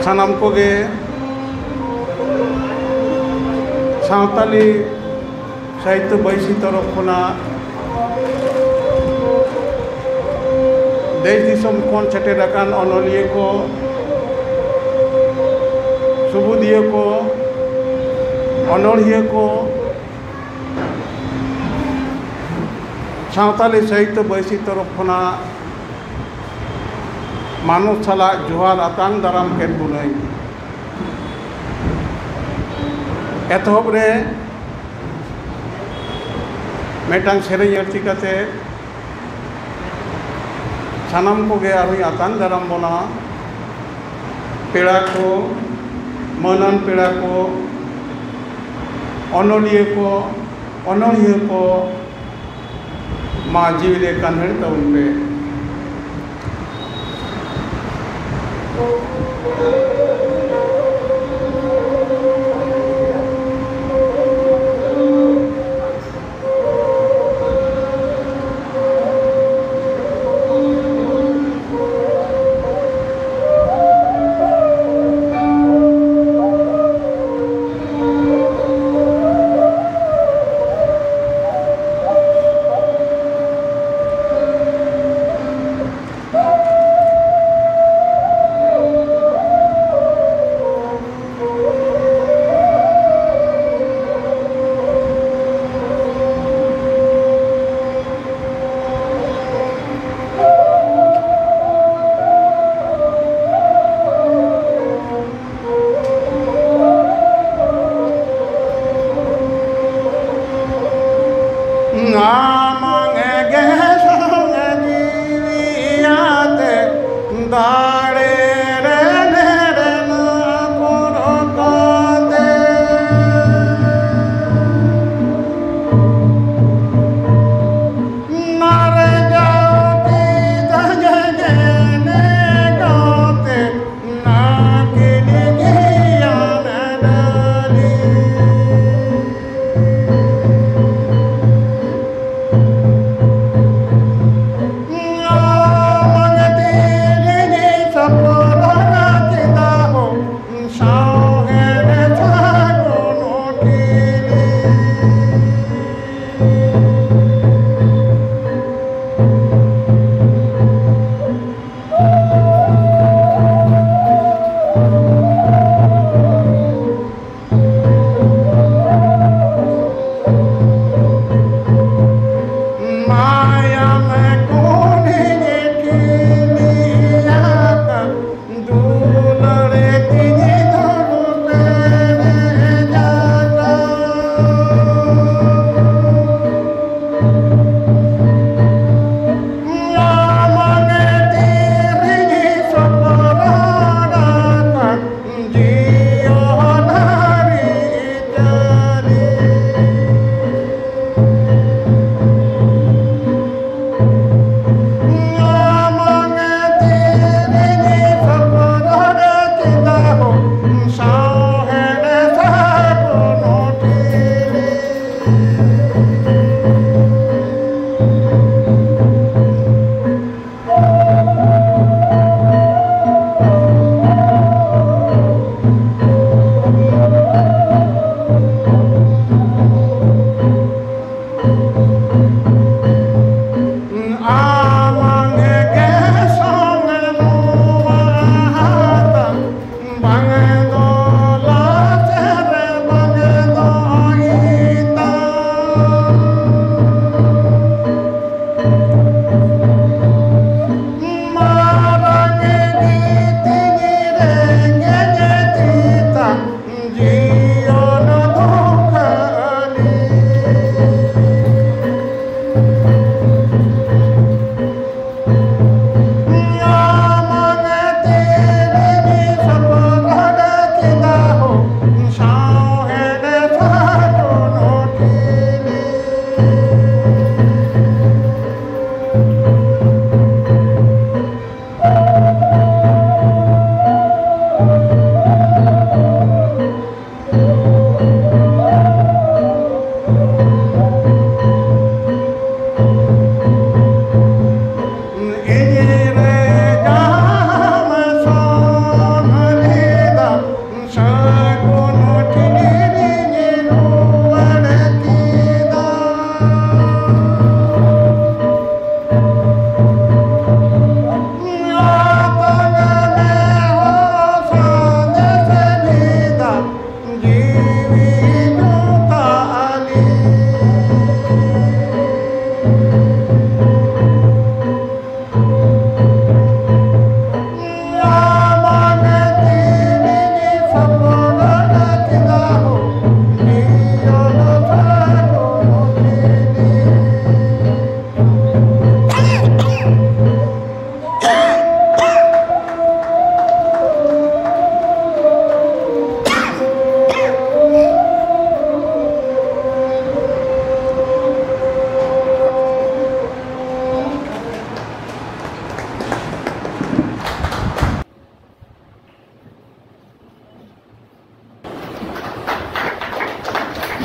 सानाम कोगे सावताली साहित्य बैसी तरफ खुना देश दिसम खन सेटेराकान अनलिया को सुबुदिया को अनड़िया को सावताली साहित्य बैसी तरफ खुना मानुष साला जोहार आतांग दाराम केन बुनाई एतहब रे मेटांग सेरें अर्ची काते सानाम कोगे आरुई आतांग दाराम बोना पेड़ा को मनन पेड़ा को अनलिया को अनड़िया को मा जीविले कान्हड़ तउन पे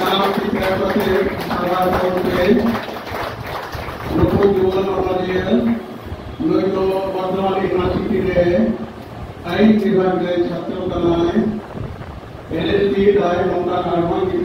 ᱥᱟᱱᱟᱢ ᱴᱤᱠᱟ ᱠᱟᱛᱮ ᱥᱟᱜᱟᱲ ᱠᱚᱛᱮ ᱱᱩᱠᱩ ᱡᱩᱣᱟᱹᱱ ᱚᱱᱚᱞᱤᱭᱟᱹ ᱱᱩᱭ ᱫᱚ ᱵᱚᱨᱫᱷᱚᱢᱟᱱ ᱤᱭᱩᱱᱤᱵᱷᱟᱨᱥᱤᱴᱤ ᱨᱮ आईन विभाग के छात्रों का नाम है एलएलबी दाय नौका कार्बन की